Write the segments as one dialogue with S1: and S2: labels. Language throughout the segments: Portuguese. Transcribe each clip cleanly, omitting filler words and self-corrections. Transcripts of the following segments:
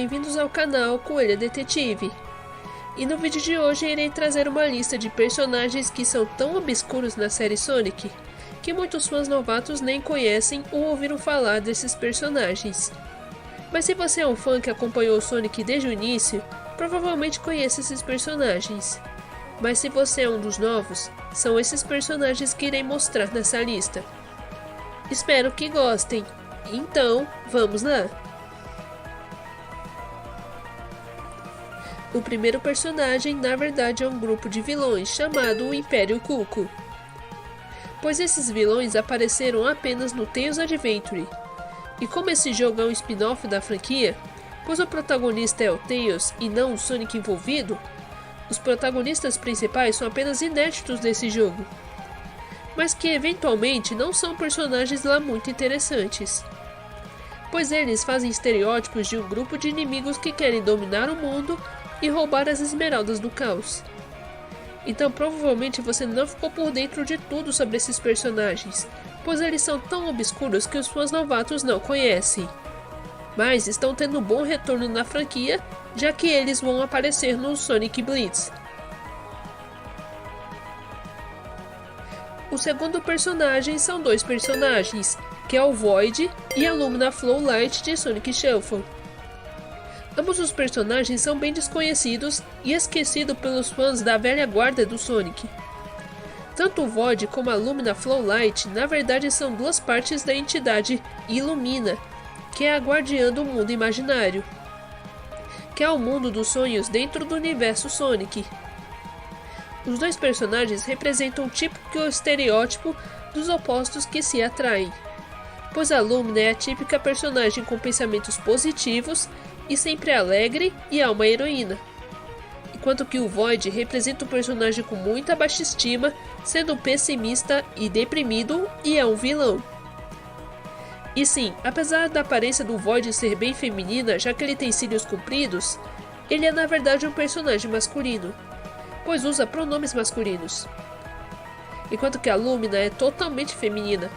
S1: bem-vindos ao canal Coelho Detetive. E no vídeo de hoje irei trazer uma lista de personagens que são tão obscuros na série Sonic, que muitos fãs novatos nem conhecem ou ouviram falar desses personagens. Mas se você é um fã que acompanhou o Sonic desde o início, provavelmente conhece esses personagens. Mas se você é um dos novos, são esses personagens que irei mostrar nessa lista. Espero que gostem. Então, vamos lá! O primeiro personagem, na verdade, é um grupo de vilões chamado o Império Cuco. Pois esses vilões apareceram apenas no Tails Adventure. E como esse jogo é um spin-off da franquia, pois o protagonista é o Tails e não o Sonic envolvido, os protagonistas principais são apenas inéditos desse jogo, mas que eventualmente não são personagens lá muito interessantes, pois eles fazem estereótipos de um grupo de inimigos que querem dominar o mundo e roubar as esmeraldas do caos. Então provavelmente você não ficou por dentro de tudo sobre esses personagens, pois eles são tão obscuros que os fãs novatos não conhecem. Mas estão tendo um bom retorno na franquia, já que eles vão aparecer no Sonic Blitz. O segundo personagem são dois personagens, que é o Void e a Lumina Flowlight de Sonic Shuffle. Ambos os personagens são bem desconhecidos e esquecidos pelos fãs da velha guarda do Sonic. Tanto o Void como a Lumina Flowlight na verdade são duas partes da entidade Illumina, que é a guardiã do mundo imaginário, que é o mundo dos sonhos dentro do universo Sonic. Os dois personagens representam um típico estereótipo dos opostos que se atraem, pois a Lumina é a típica personagem com pensamentos positivos e sempre alegre e é uma heroína, enquanto que o Void representa um personagem com muita baixa estima, sendo pessimista e deprimido e é um vilão. E sim, apesar da aparência do Void ser bem feminina, já que ele tem cílios compridos, ele é na verdade um personagem masculino, pois usa pronomes masculinos, enquanto que a Lumina é totalmente feminina.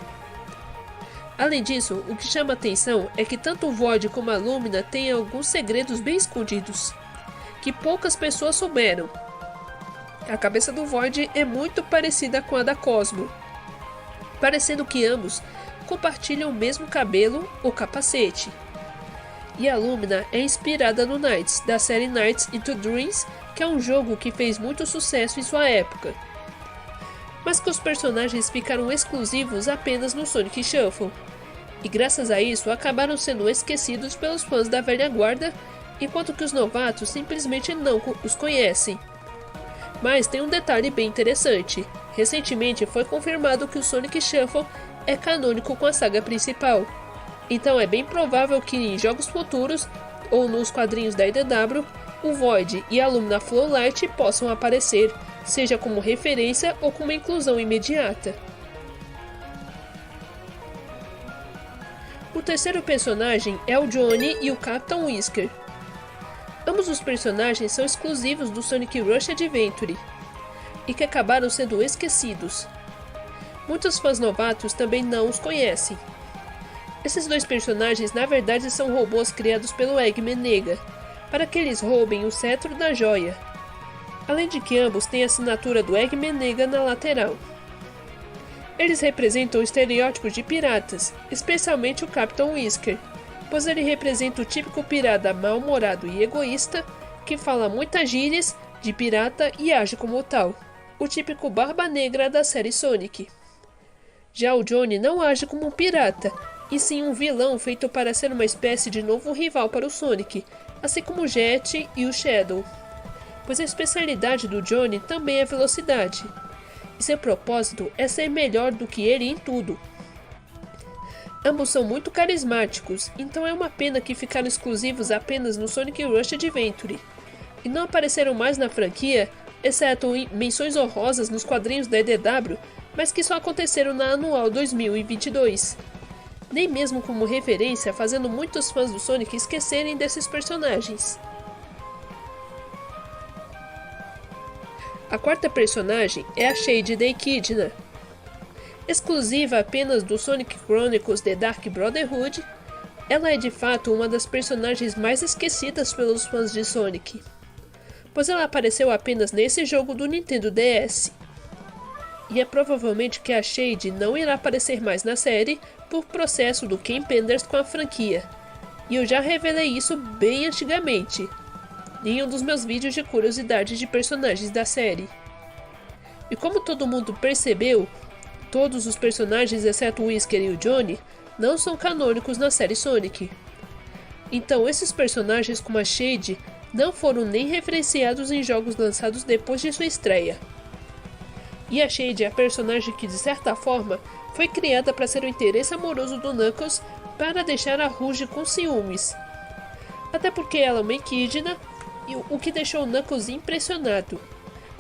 S1: Além disso, o que chama atenção é que tanto o Void como a Lumina têm alguns segredos bem escondidos, que poucas pessoas souberam. A cabeça do Void é muito parecida com a da Cosmo, parecendo que ambos compartilham o mesmo cabelo ou capacete. E a Lumina é inspirada no Nights, da série Nights into Dreams, que é um jogo que fez muito sucesso em sua época, mas que os personagens ficaram exclusivos apenas no Sonic Shuffle, e graças a isso acabaram sendo esquecidos pelos fãs da velha guarda, enquanto que os novatos simplesmente não os conhecem. Mas tem um detalhe bem interessante: recentemente foi confirmado que o Sonic Shuffle é canônico com a saga principal, então é bem provável que em jogos futuros, ou nos quadrinhos da IDW, o Void e a Lumina Flowlight possam aparecer, seja como referência ou como inclusão imediata. O terceiro personagem é o Johnny e o Captain Whisker. Ambos os personagens são exclusivos do Sonic Rush Adventure, e que acabaram sendo esquecidos. Muitos fãs novatos também não os conhecem. Esses dois personagens na verdade são robôs criados pelo Eggman Nega, para que eles roubem o cetro da joia, além de que ambos têm a assinatura do Eggman Nega na lateral. Eles representam estereótipos de piratas, especialmente o Captain Whisker, pois ele representa o típico pirata mal-humorado e egoísta, que fala muitas gírias de pirata e age como tal, o típico Barba Negra da série Sonic. Já o Johnny não age como um pirata, e sim um vilão feito para ser uma espécie de novo rival para o Sonic, assim como o Jet e o Shadow, pois a especialidade do Johnny também é velocidade, e seu propósito é ser melhor do que ele em tudo. Ambos são muito carismáticos, então é uma pena que ficaram exclusivos apenas no Sonic Rush Adventure, e não apareceram mais na franquia, exceto em menções honrosas nos quadrinhos da IDW, mas que só aconteceram na Anual 2022. Nem mesmo como referência, fazendo muitos fãs do Sonic esquecerem desses personagens. A quarta personagem é a Shade the Echidna. Exclusiva apenas do Sonic Chronicles The Dark Brotherhood, Ela é de fato uma das personagens mais esquecidas pelos fãs de Sonic, pois ela apareceu apenas nesse jogo do Nintendo DS. E é provavelmente que a Shade não irá aparecer mais na série por processo do Ken Penders com a franquia. E eu já revelei isso bem antigamente, em um dos meus vídeos de curiosidades de personagens da série. E como todo mundo percebeu, todos os personagens exceto o Whisker e o Johnny não são canônicos na série Sonic. Então esses personagens como a Shade não foram nem referenciados em jogos lançados depois de sua estreia. E a Shade é a personagem que de certa forma foi criada para ser o interesse amoroso do Knuckles para deixar a Rouge com ciúmes. Até porque ela é uma equidna, o que deixou o Knuckles impressionado,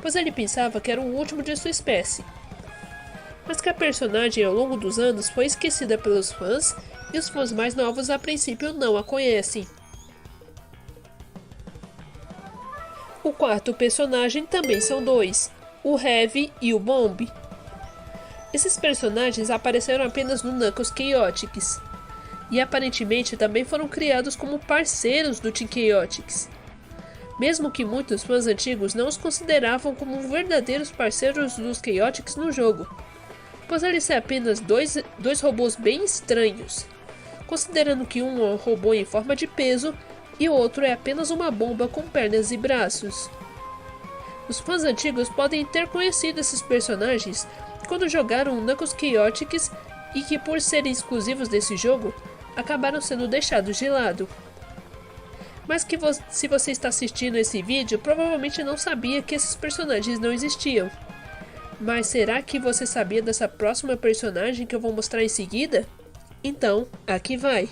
S1: pois ele pensava que era o último de sua espécie. Mas que a personagem ao longo dos anos foi esquecida pelos fãs e os fãs mais novos a princípio não a conhecem. O quarto personagem também são dois, o Heavy e o Bomb. Esses personagens apareceram apenas no Knuckles Chaotix, e aparentemente também foram criados como parceiros do Team Chaotix, mesmo que muitos fãs antigos não os consideravam como verdadeiros parceiros dos Chaotix no jogo, pois eles são apenas dois robôs bem estranhos, considerando que um é um robô em forma de peso e o outro é apenas uma bomba com pernas e braços. Os fãs antigos podem ter conhecido esses personagens quando jogaram Knuckles Chaotix e que, por serem exclusivos desse jogo, acabaram sendo deixados de lado. Mas que se você está assistindo esse vídeo, provavelmente não sabia que esses personagens não existiam. Mas será que você sabia dessa próxima personagem que eu vou mostrar em seguida? Então, aqui vai!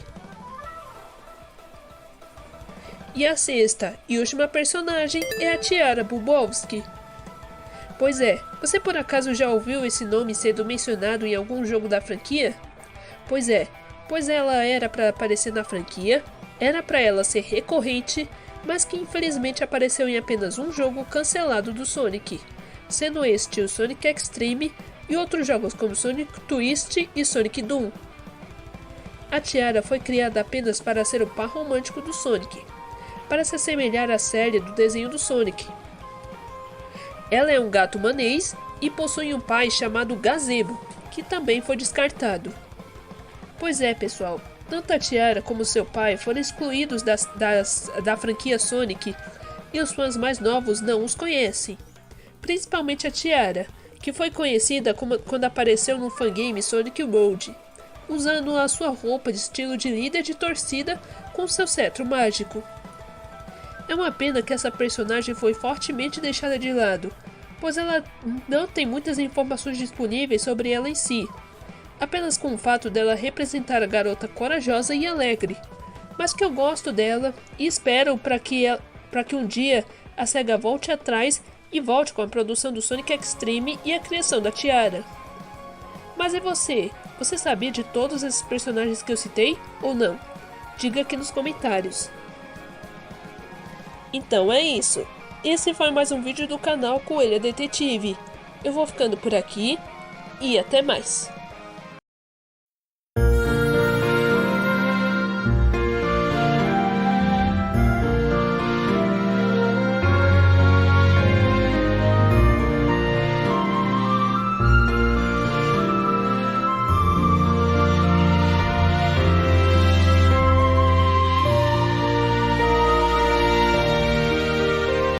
S1: E a sexta e última personagem é a Tiara Bubowski. Pois é, você por acaso já ouviu esse nome sendo mencionado em algum jogo da franquia? Pois ela era para aparecer na franquia, era para ela ser recorrente, mas que infelizmente apareceu em apenas um jogo cancelado do Sonic, sendo este o Sonic X-treme e outros jogos como Sonic Twist e Sonic Doom. A Tiara foi criada apenas para ser o par romântico do Sonic, para se assemelhar à série do desenho do Sonic. Ela é um gato manês e possui um pai chamado Gazebo, que também foi descartado. Pois é, pessoal, tanto a Tiara como seu pai foram excluídos da franquia Sonic e os fãs mais novos não os conhecem. Principalmente a Tiara, que foi conhecida quando apareceu no fangame Sonic Road, usando a sua roupa de estilo de líder de torcida com seu cetro mágico. É uma pena que essa personagem foi fortemente deixada de lado, pois ela não tem muitas informações disponíveis sobre ela em si, apenas com o fato dela representar a garota corajosa e alegre, mas que eu gosto dela e espero para que um dia a SEGA volte atrás e volte com a produção do Sonic X-treme e a criação da Tiara. Mas e você? Você sabia de todos esses personagens que eu citei ou não? Diga aqui nos comentários. Então é isso. Esse foi mais um vídeo do canal Coelha Detetive. Eu vou ficando por aqui e até mais.